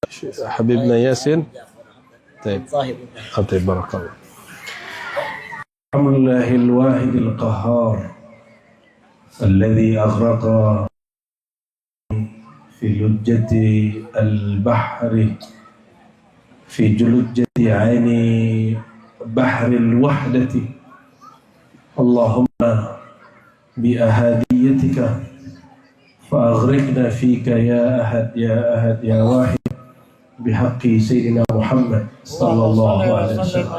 حبيبنا ياسين. طيب طيب بارك الله. الحمد لله الواحد القهار الذي أغرق في لجة البحر في جلجة عين بحر الوحدة. اللهم بأحديتك فأغرقنا فيك يا أحد يا أحد يا واحد بحق سيدنا محمد صلى الله عليه وسلم.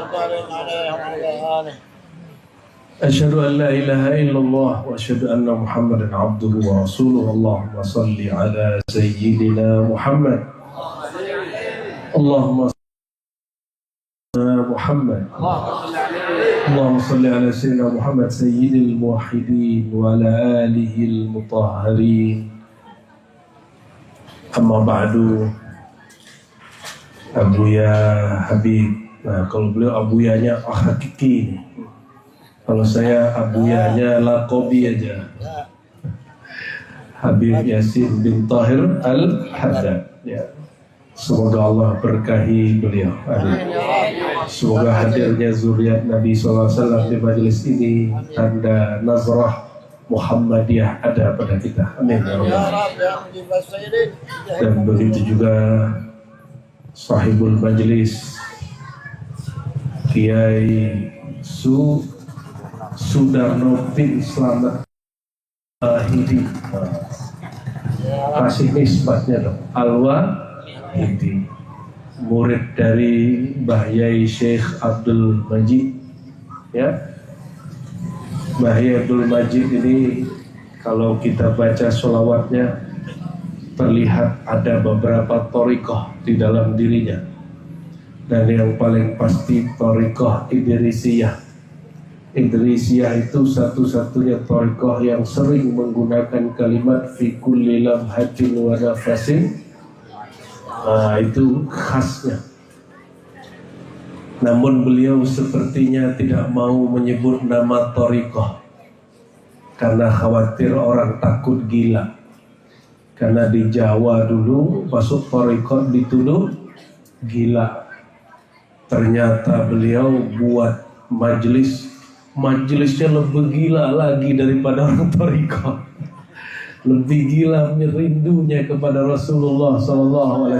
أشهد أن لا إله إلا الله وأشهد أن محمدا عبده ورسوله. اللهم صل على سيدنا محمد. اللهم صل على محمد. اللهم صل على سيدنا محمد سيد الموحدين وعلى آله المطهرين. أما بعد. Abuya Habib. Nah, kalau beliau abuyanya hakiki nih. Kalau saya abuyanya lakobi aja. Habib Yasin bin Tahir Al-Haddad. Ya. Semoga Allah berkahi beliau. Amin. Semoga hadirnya zuriat Nabi SAW di majelis ini tanda nazrah Muhammadiyah ada pada kita. Amin. Dan begitu juga sahibul majlis Kiai Sudarno bin Slamet Al-Wahidi. Kasih nisbatnya dong. Al-Wahidi, murid dari Mbah Yai Syekh Abdul Majid. Ya, Mbah Yai Abdul Majid ini kalau kita baca sholawatnya terlihat ada beberapa thariqah di dalam dirinya, dan yang paling pasti thariqah Idrisiyah. Idrisiyah itu satu-satunya thariqah yang sering menggunakan kalimat fi kulli lamhatin wa nafasin. Nah, itu khasnya. Namun beliau sepertinya tidak mau menyebut nama thariqah karena khawatir orang takut gila. Karena di Jawa dulu masuk thariqah dituduh gila. Ternyata beliau buat majelisnya lebih gila lagi daripada orang thariqah. Lebih gila rindunya kepada Rasulullah SAW.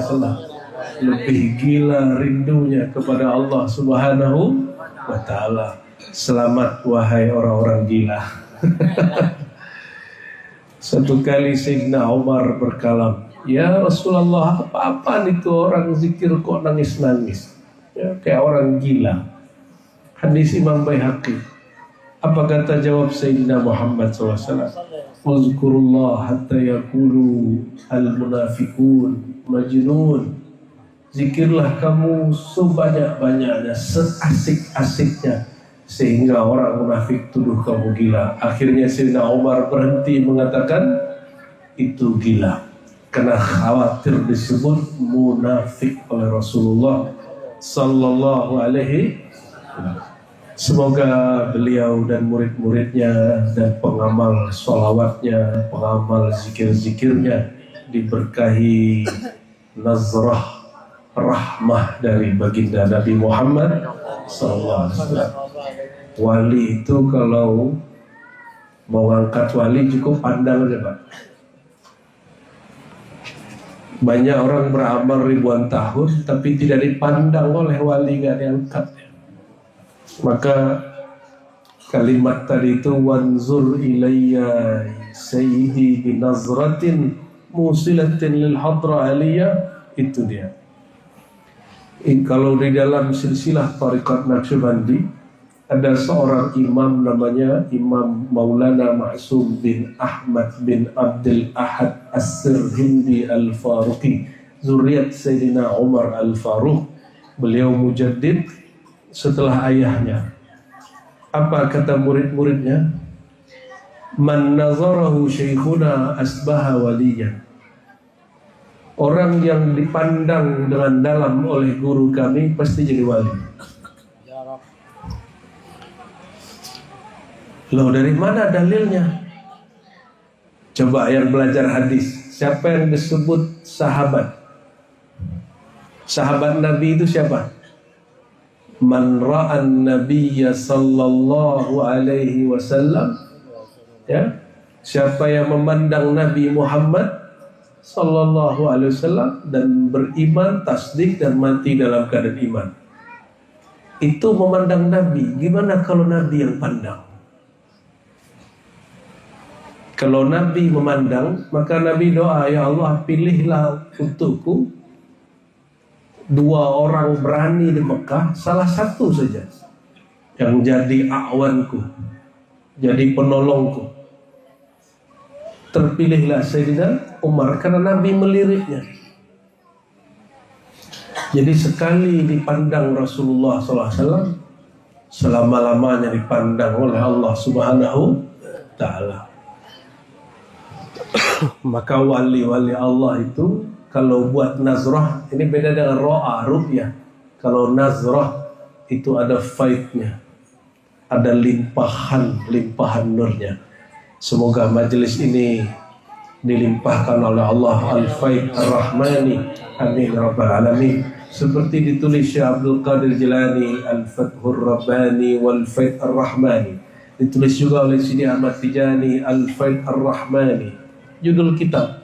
Lebih gila rindunya kepada Allah Subhanahu wa Ta'ala. Selamat wahai orang-orang gila. Satu kali Sayyidina Umar berkalam, ya Rasulullah, apa-apaan itu orang zikir kok nangis-nangis, ya, kayak orang gila. Hadis Imam Baihaqi. Apa kata jawab Sayyidina Muhammad SAW? Uzkurullah hatta yakulu al-munafiqun majnun. Zikirlah kamu sebanyak-banyaknya, seasik-asiknya, sehingga orang munafik tuduh kamu gila. Akhirnya Sayyidina Umar berhenti mengatakan itu gila, karena khawatir disebut munafik oleh Rasulullah Sallallahu Alaihi Wasallam. Semoga beliau dan murid-muridnya dan pengamal sholawatnya, pengamal zikir-zikirnya diberkahi nazrah rahmah dari baginda Nabi Muhammad Sallallahu Alaihi Wasallam. Wali itu kalau mau angkat wali cukup pandang aja, Pak. Banyak orang beramal ribuan tahun tapi tidak dipandang oleh wali, gak diangkat. Maka kalimat tadi itu wanzur ilayya sayyidi binazratin musilatin lil hadra aliyah, itu dia. Kalau di dalam silsilah tariqat Naqsyabandi ada seorang imam namanya Imam Maulana Ma'sum bin Ahmad bin Abdul Ahad As-Sirhindi Al-Faruqi, zuriat Sayyidina Umar Al-Faruq. Beliau mujaddid setelah ayahnya. Apa kata murid-muridnya? Man nazarahu syekhuna asbaha waliyan. Orang yang dipandang dengan dalam oleh guru kami pasti jadi wali. Loh, dari mana dalilnya? Coba yang belajar hadis, siapa yang disebut sahabat? Sahabat Nabi itu siapa? Man ra'an nabiyya sallallahu alaihi wasallam, ya, siapa yang memandang Nabi Muhammad sallallahu alaihi wasallam dan beriman, tasdik dan mati dalam keadaan iman. Itu memandang Nabi. Gimana kalau Nabi yang pandang? Kalau Nabi memandang, maka Nabi doa, ya Allah pilihlah untukku 2 orang berani di Mekah, salah satu saja yang jadi awanku, jadi penolongku. Terpilihlah Sayyidina Umar karena Nabi meliriknya. Jadi sekali dipandang Rasulullah SAW, selama-lamanya dipandang oleh Allah Subhanahu Ta'ala. Maka wali-wali Allah itu kalau buat nazrah, ini beda dengan ro'a, ru'yah. Kalau nazrah itu ada faidnya, ada limpahan nurnya. Semoga majelis ini dilimpahkan oleh Allah al-faid ar-rahmani, amin rabbal alamin. Seperti ditulis Syekh Abdul Qadir Jilani, al-fathur rabbani wal-faid ar-rahmani. Ditulis juga oleh Sidi Ahmad Tijani, al-faid ar-rahmani. Judul kitab.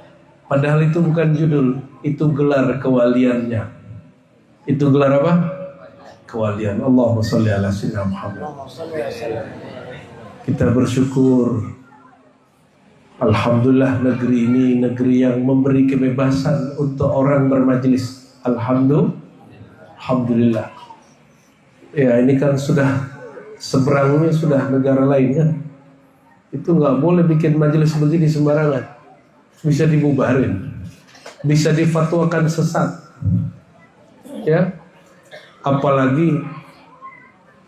Padahal itu bukan judul, itu gelar kewaliannya. Itu gelar apa? Kewalian. Allahumma sholli ala sayyidina Muhammad. Kita bersyukur, alhamdulillah negeri ini negeri yang memberi kebebasan untuk orang bermajelis. Alhamdulillah. Ya, ini kan sudah seberangnya sudah negara lain kan. Itu nggak boleh bikin majelis begini sembarangan. Bisa dibubarin, bisa difatwakan sesat, ya. Apalagi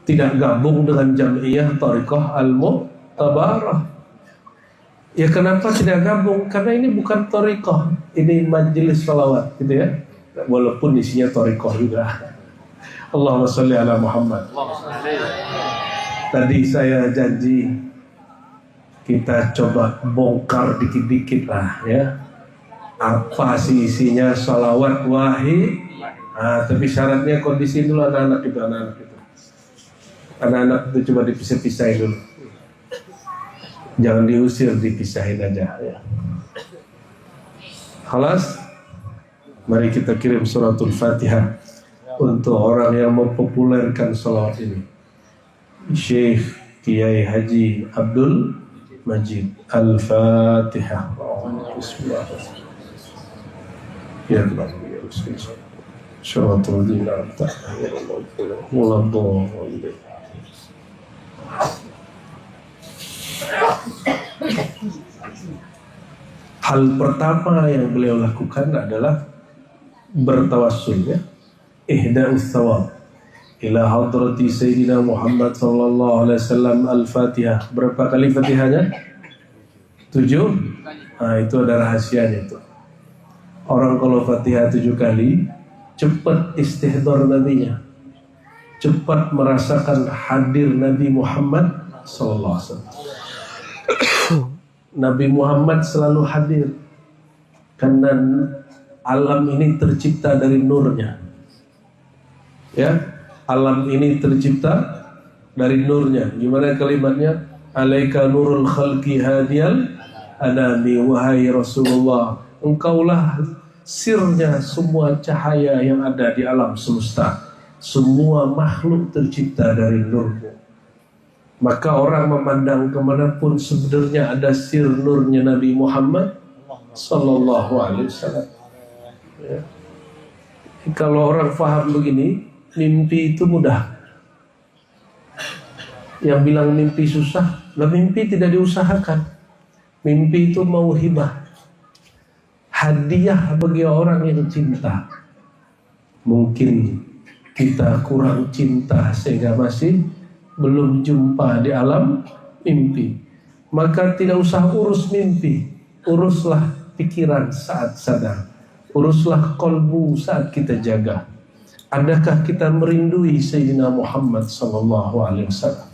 tidak gabung dengan Jam'iyah Thariqah Al-Mu'tabarah. Ya kenapa tidak gabung? Karena ini bukan Thariqah, ini majelis salawat, gitu ya. Walaupun isinya Thariqah juga. Allahumma sholli ala Muhammad. Tadi saya janji kita coba bongkar dikit-dikit lah, ya. Apa sih isinya salawat wahid? Nah, tapi syaratnya kondisi dulu anak-anak itu, anak-anak itu coba dipisah-pisahin dulu. Jangan diusir, dipisahin aja, ya. Khalas, mari kita kirim suratul Fatihah untuk orang yang mempopulerkan salawat ini. Syekh Kiai Haji Abdul Majid. Al-Fatihah. Bismillahirrahmanirrahim. Ya Allah, ya Rasulullah. Syaratul dinar muladhdallin. Hal pertama yang beliau lakukan adalah bertawassul, ya. Ihda'us thawab ila hadrati Sayyidina Muhammad sallallahu alaihi wasallam. Al-Fatihah. Berapa kali Fatihahnya? 7. Nah, itu ada rahasianya itu. Orang kalau Fatihah 7 kali, cepat istihdar Nabinya, cepat merasakan hadir Nabi Muhammad sallallahu alaihi wasallam. Nabi Muhammad selalu hadir karena alam ini tercipta dari nurnya, ya. Alam ini tercipta dari nurnya. Gimana kalimatnya? Alaika nurul khalqi hadiyal anami. Wahai Rasulullah, engkaulah sirnya semua cahaya yang ada di alam semesta. Semua makhluk tercipta dari nurmu. Maka orang memandang kemanapun sebenarnya ada sir nurnya Nabi Muhammad sallallahu alaihi wasallam, ya. Kalau orang faham begini, mimpi itu mudah. Yang bilang mimpi susah, lah mimpi tidak diusahakan. Mimpi itu mauhibah, hadiah bagi orang yang cinta. Mungkin kita kurang cinta sehingga masih belum jumpa di alam mimpi. Maka tidak usah urus mimpi, uruslah pikiran saat sadar, uruslah kolbu saat kita jaga. Adakah kita merindui Sayyidina Muhammad sallallahu alaihi wasallam?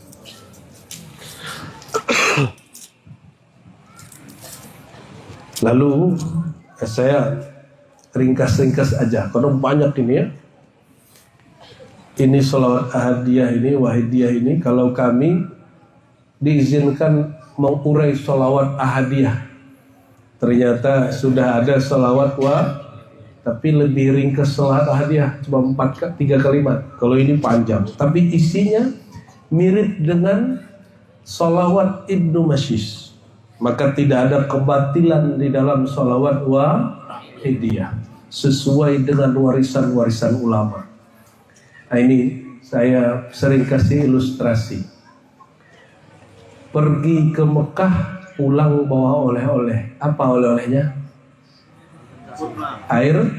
Lalu saya ringkas-ringkas aja karena banyak ini ya. Ini sholawat ahadiyah ini, wahidiyah ini, kalau kami diizinkan mengurai sholawat ahadiyah, ternyata sudah ada sholawat tapi lebih ringkas sholawat ahadiyah, cuma 3 kalimat. Kalau ini panjang, tapi isinya mirip dengan sholawat Ibnu Masyis. Maka tidak ada kebatilan di dalam sholawat wahidiyah, sesuai dengan warisan-warisan ulama. Nah ini saya sering kasih ilustrasi. Pergi ke Mekah, pulang bawa oleh-oleh. Apa oleh-olehnya? Air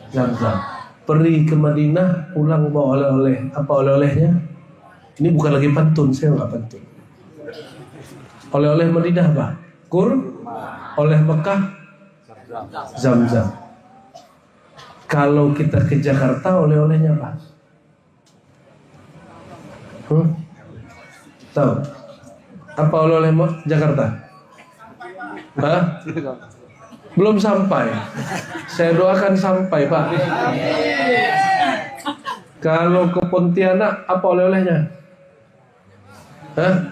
Zam-Zam. Pergi ke Madinah, pulang bawa oleh-oleh. Apa oleh-olehnya? Ini bukan lagi pantun, saya nggak pantun. Oleh-oleh Madinah apa? Oleh Mekah, Zam-Zam. Kalau kita ke Jakarta, oleh-olehnya apa? Tahu? Apa oleh-oleh Jakarta? Hah? Belum sampai. Saya doakan sampai, Pak. Kalau ke Pontianak, apa oleh-olehnya? Hah?